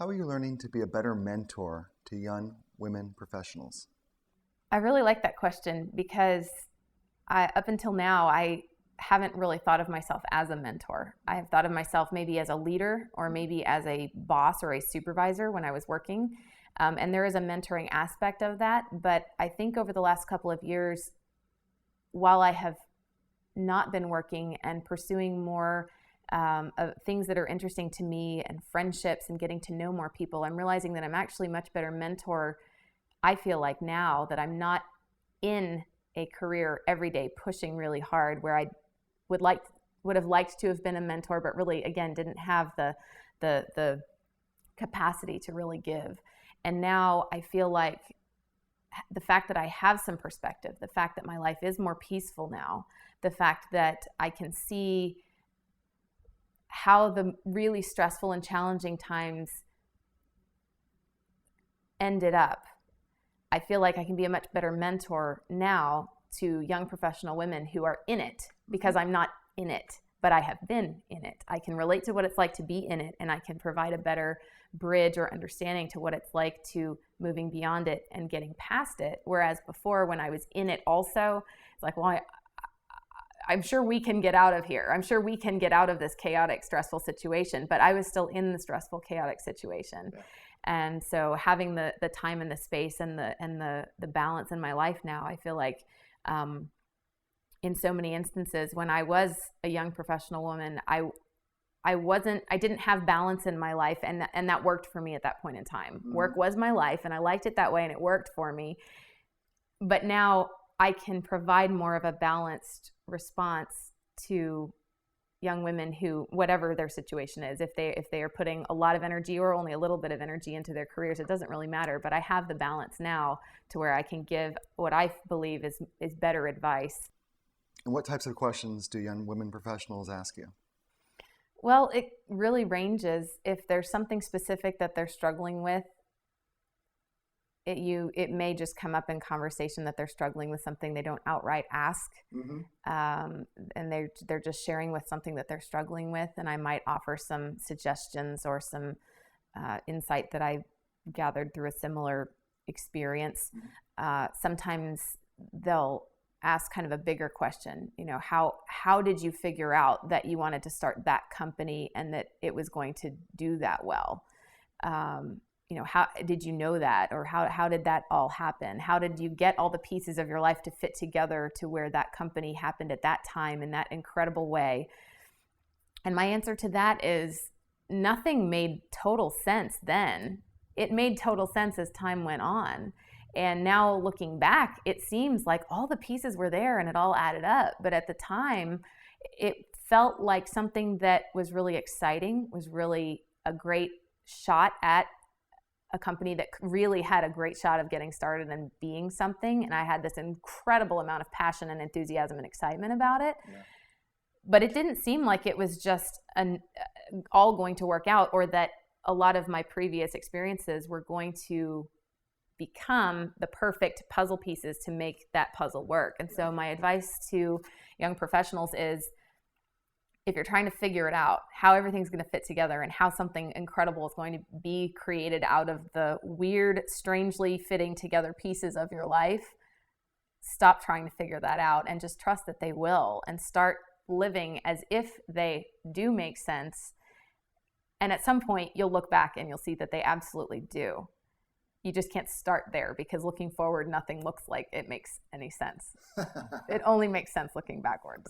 are you learning to be a better mentor to young women professionals? I really like that question because up until now, I haven't really thought of myself as a mentor. I have thought of myself maybe as a leader or maybe as a boss or a supervisor when I was working. And there is a mentoring aspect of that. But I think over the last couple of years, while I have not been working and pursuing more of things that are interesting to me and friendships and getting to know more people, I'm realizing that I'm actually a much better mentor. I feel like now that I'm not in a career every day pushing really hard where I would have liked to have been a mentor, but really again didn't have the capacity to really give. And now I feel like the fact that I have some perspective, the fact that my life is more peaceful now, the fact that I can see how the really stressful and challenging times ended up, I feel like I can be a much better mentor now to young professional women who are in it, because I'm not in it, but I have been in it. I can relate to what it's like to be in it, and I can provide a better bridge or understanding to what it's like to moving beyond it and getting past it. Whereas before, when I was in it also, it's like, well, I'm sure we can get out of here. I'm sure we can get out of this chaotic, stressful situation, but I was still in the stressful, chaotic situation. Yeah. And so having the time and the space and the balance in my life now, I feel like in so many instances when I was a young professional woman, I didn't have balance in my life, and that worked for me at that point in time. Mm-hmm. Work was my life, and I liked it that way, and it worked for me. But now I can provide more of a balanced response to young women who, whatever their situation is, if they are putting a lot of energy or only a little bit of energy into their careers, it doesn't really matter. But I have the balance now to where I can give what I believe is better advice. And what types of questions do young women professionals ask you? Well, it really ranges. If there's something specific that they're struggling with, it may just come up in conversation that they're struggling with something they don't outright ask. Mm-hmm. And they're just sharing with something that they're struggling with, and I might offer some suggestions or some insight that I gathered through a similar experience. Mm-hmm. Sometimes they'll ask kind of a bigger question, how did you figure out that you wanted to start that company and that it was going to do that well? How did you know that, or how did that all happen? How did you get all the pieces of your life to fit together to where that company happened at that time in that incredible way? And my answer to that is nothing made total sense then. It made total sense as time went on. And now looking back, it seems like all the pieces were there and it all added up. But at the time, it felt like something that was really exciting, was really a great shot at a company that really had a great shot of getting started and being something. And I had this incredible amount of passion and enthusiasm and excitement about it. Yeah. But it didn't seem like it was just all going to work out, or that a lot of my previous experiences were going to become the perfect puzzle pieces to make that puzzle work. And so my advice to young professionals is, if you're trying to figure it out, how everything's going to fit together and how something incredible is going to be created out of the weird, strangely fitting together pieces of your life, stop trying to figure that out and just trust that they will, and start living as if they do make sense. And at some point, you'll look back and you'll see that they absolutely do. You just can't start there, because looking forward, nothing looks like it makes any sense. It only makes sense looking backwards.